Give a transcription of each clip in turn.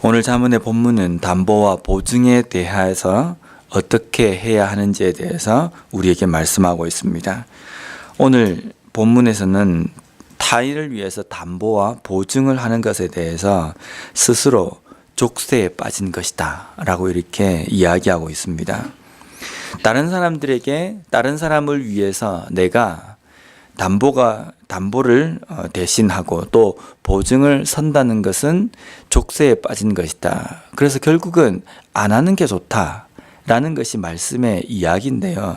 오늘 자문의 본문은 담보와 보증에 대해서 어떻게 해야 하는지에 대해서 우리에게 말씀하고 있습니다. 오늘 본문에서는 타인을 위해서 담보와 보증을 하는 것에 대해서 스스로 족쇄에 빠진 것이다 라고 이렇게 이야기하고 있습니다. 다른 사람을 위해서 내가 담보를 대신하고 또 보증을 선다는 것은 족쇄에 빠진 것이다. 그래서 결국은 안 하는 게 좋다라는 것이 말씀의 이야기인데요.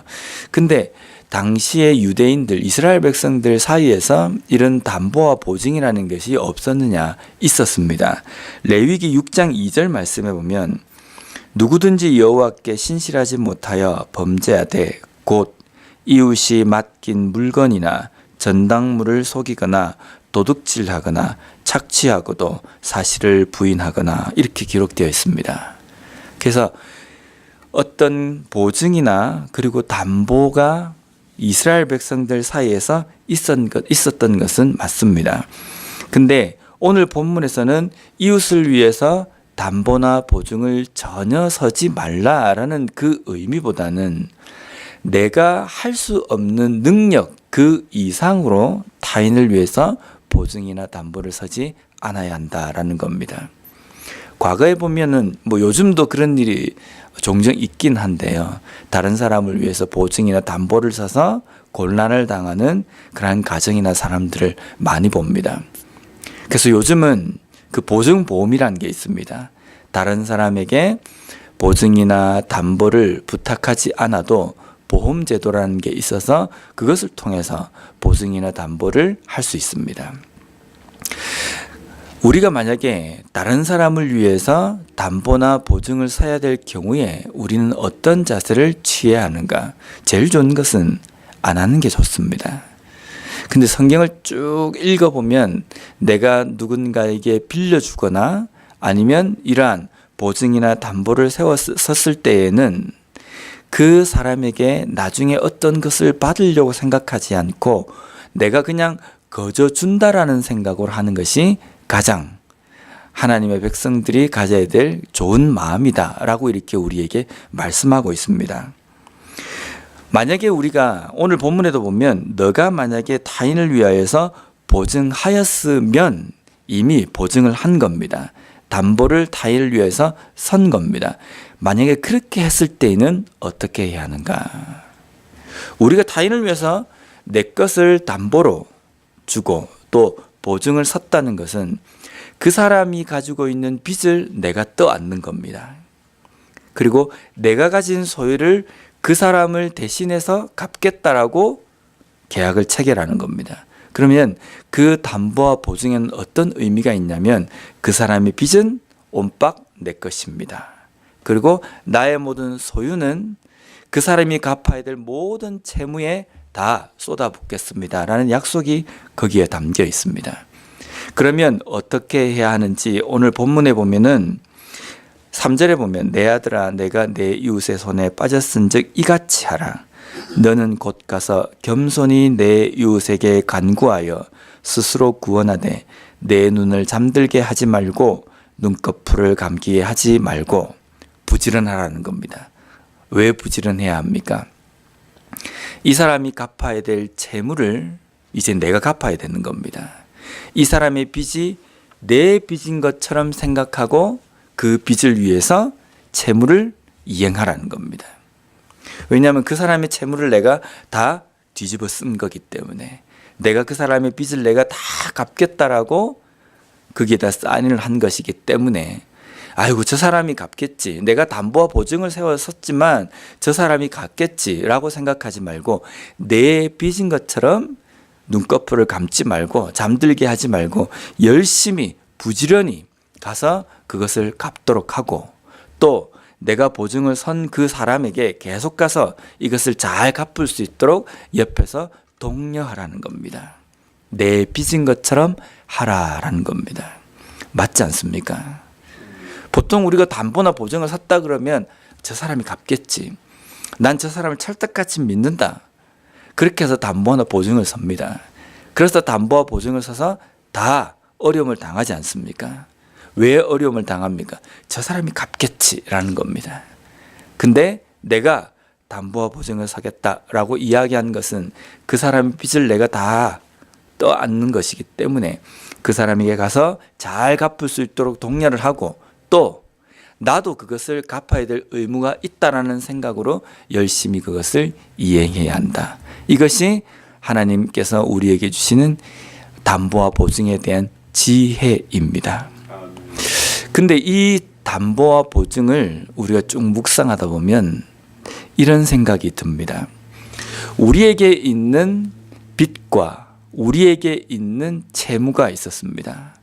근데 당시의 유대인들, 이스라엘 백성들 사이에서 이런 담보와 보증이라는 것이 없었느냐? 있었습니다. 레위기 6장 2절 말씀에 보면 누구든지 여호와께 신실하지 못하여 범죄하되 곧 이웃이 맡긴 물건이나 전당물을 속이거나 도둑질하거나 착취하고도 사실을 부인하거나 이렇게 기록되어 있습니다. 그래서 어떤 보증이나 그리고 담보가 이스라엘 백성들 사이에서 있었던 것은 맞습니다. 근데 오늘 본문에서는 이웃을 위해서 담보나 보증을 전혀 서지 말라라는 그 의미보다는 내가 할 수 없는 능력 그 이상으로 타인을 위해서 보증이나 담보를 서지 않아야 한다라는 겁니다. 과거에 보면은 요즘도 그런 일이 종종 있긴 한데요. 다른 사람을 위해서 보증이나 담보를 서서 곤란을 당하는 그러한 가정이나 사람들을 많이 봅니다. 그래서 요즘은 그 보증보험이라는 게 있습니다. 다른 사람에게 보증이나 담보를 부탁하지 않아도 보험제도라는 게 있어서 그것을 통해서 보증이나 담보를 할 수 있습니다. 우리가 만약에 다른 사람을 위해서 담보나 보증을 서야 될 경우에 우리는 어떤 자세를 취해야 하는가? 제일 좋은 것은 안 하는 게 좋습니다. 근데 성경을 쭉 읽어보면 내가 누군가에게 빌려주거나 아니면 이러한 보증이나 담보를 섰을 때에는 그 사람에게 나중에 어떤 것을 받으려고 생각하지 않고 내가 그냥 거저 준다라는 생각으로 하는 것이 가장 하나님의 백성들이 가져야 될 좋은 마음이다라고 이렇게 우리에게 말씀하고 있습니다. 만약에 우리가 오늘 본문에도 보면 너가 만약에 타인을 위하여서 보증하였으면 이미 보증을 한 겁니다. 담보를 타인을 위해서 선 겁니다. 만약에 그렇게 했을 때에는 어떻게 해야 하는가? 우리가 타인을 위해서 내 것을 담보로 주고 또 보증을 섰다는 것은 그 사람이 가지고 있는 빚을 내가 떠안는 겁니다. 그리고 내가 가진 소유를 그 사람을 대신해서 갚겠다라고 계약을 체결하는 겁니다. 그러면 그 담보와 보증에는 어떤 의미가 있냐면 그 사람의 빚은 온박 내 것입니다. 그리고 나의 모든 소유는 그 사람이 갚아야 될 모든 채무에 다 쏟아붓겠습니다 라는 약속이 거기에 담겨 있습니다. 그러면 어떻게 해야 하는지 오늘 본문에 보면은 3절에 보면 내 아들아 내가 내 이웃의 손에 빠졌은즉 이같이 하라. 너는 곧 가서 겸손히 내 이웃에게 간구하여 스스로 구원하되 내 눈을 잠들게 하지 말고 눈꺼풀을 감기게 하지 말고 부지런하라는 겁니다. 왜 부지런해야 합니까? 이 사람이 갚아야 될 채무를 이제 내가 갚아야 되는 겁니다. 이 사람의 빚이 내 빚인 것처럼 생각하고 그 빚을 위해서 채무를 이행하라는 겁니다. 왜냐하면 그 사람의 채무를 내가 다 뒤집어 쓴 거기 때문에 내가 그 사람의 빚을 내가 다 갚겠다라고 거기에다 사인을 한 것이기 때문에 아이고 저 사람이 갚겠지. 내가 담보와 보증을 세웠었지만 저 사람이 갚겠지라고 생각하지 말고 내 빚인 것처럼 눈꺼풀을 감지 말고 잠들게 하지 말고 열심히 부지런히 가서 그것을 갚도록 하고 또 내가 보증을 선 그 사람에게 계속 가서 이것을 잘 갚을 수 있도록 옆에서 독려하라는 겁니다. 내 빚인 것처럼 하라라는 겁니다. 맞지 않습니까? 보통 우리가 담보나 보증을 샀다 그러면 저 사람이 갚겠지. 난 저 사람을 찰떡같이 믿는다. 그렇게 해서 담보나 보증을 섭니다. 그래서 담보와 보증을 서서 다 어려움을 당하지 않습니까? 왜 어려움을 당합니까? 저 사람이 갚겠지라는 겁니다. 근데 내가 담보와 보증을 서겠다라고 이야기한 것은 그 사람의 빚을 내가 다 떠안는 것이기 때문에 그 사람에게 가서 잘 갚을 수 있도록 독려를 하고 또 나도 그것을 갚아야 될 의무가 있다라는 생각으로 열심히 그것을 이행해야 한다. 이것이 하나님께서 우리에게 주시는 담보와 보증에 대한 지혜입니다. 근데 이 담보와 보증을 우리가 쭉 묵상하다 보면 이런 생각이 듭니다. 우리에게 있는 빚과 우리에게 있는 채무가 있었습니다.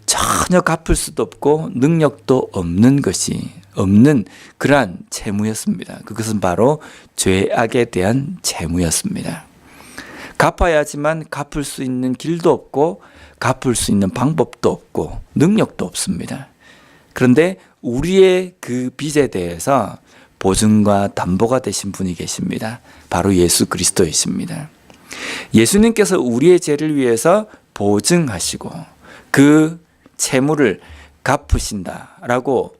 전혀 갚을 수도 없고 능력도 없는 그러한 채무였습니다. 그것은 바로 죄악에 대한 채무였습니다. 갚아야 하지만 갚을 수 있는 길도 없고 갚을 수 있는 방법도 없고 능력도 없습니다. 그런데 우리의 그 빚에 대해서 보증과 담보가 되신 분이 계십니다. 바로 예수 그리스도이십니다. 예수님께서 우리의 죄를 위해서 보증하시고 그 채무를 갚으신다라고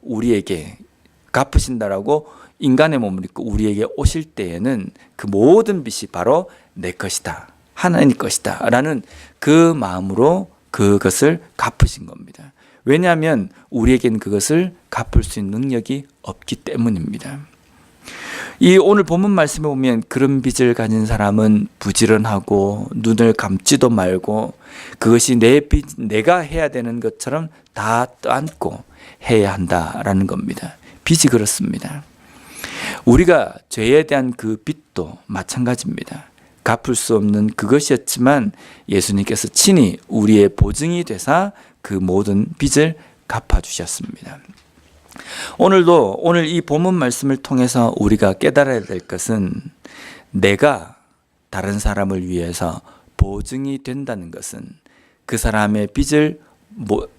인간의 몸을 입고 우리에게 오실 때에는 그 모든 빚이 바로 내 것이다, 하나님 것이다 라는 그 마음으로 그것을 갚으신 겁니다. 왜냐하면 우리에겐 그것을 갚을 수 있는 능력이 없기 때문입니다. 이 오늘 본문 말씀에 보면 그런 빚을 가진 사람은 부지런하고 눈을 감지도 말고 그것이 내 빚, 내가 해야 되는 것처럼 다 떠안고 해야 한다라는 겁니다. 빚이 그렇습니다. 우리가 죄에 대한 그 빚도 마찬가지입니다. 갚을 수 없는 그것이었지만 예수님께서 친히 우리의 보증이 되사 그 모든 빚을 갚아주셨습니다. 오늘 이 본문 말씀을 통해서 우리가 깨달아야 될 것은 내가 다른 사람을 위해서 보증이 된다는 것은 그 사람의 빚을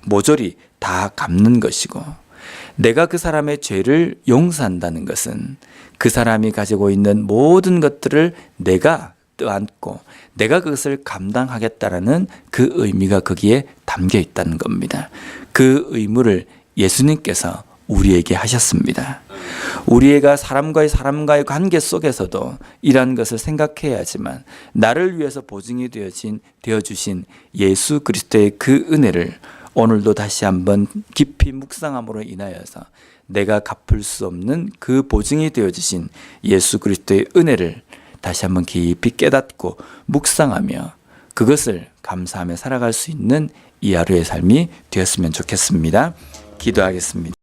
모조리 다 갚는 것이고 내가 그 사람의 죄를 용서한다는 것은 그 사람이 가지고 있는 모든 것들을 내가 떠안고 내가 그것을 감당하겠다라는 그 의미가 거기에 담겨 있다는 겁니다. 그 의무를 예수님께서 우리에게 하셨습니다. 우리가 사람과의 관계 속에서도 이러한 것을 생각해야 하지만 나를 위해서 보증이 되어주신 예수 그리스도의 그 은혜를 오늘도 다시 한번 깊이 묵상함으로 인하여서 내가 갚을 수 없는 그 보증이 되어주신 예수 그리스도의 은혜를 다시 한번 깊이 깨닫고 묵상하며 그것을 감사하며 살아갈 수 있는 이 하루의 삶이 되었으면 좋겠습니다. 기도하겠습니다.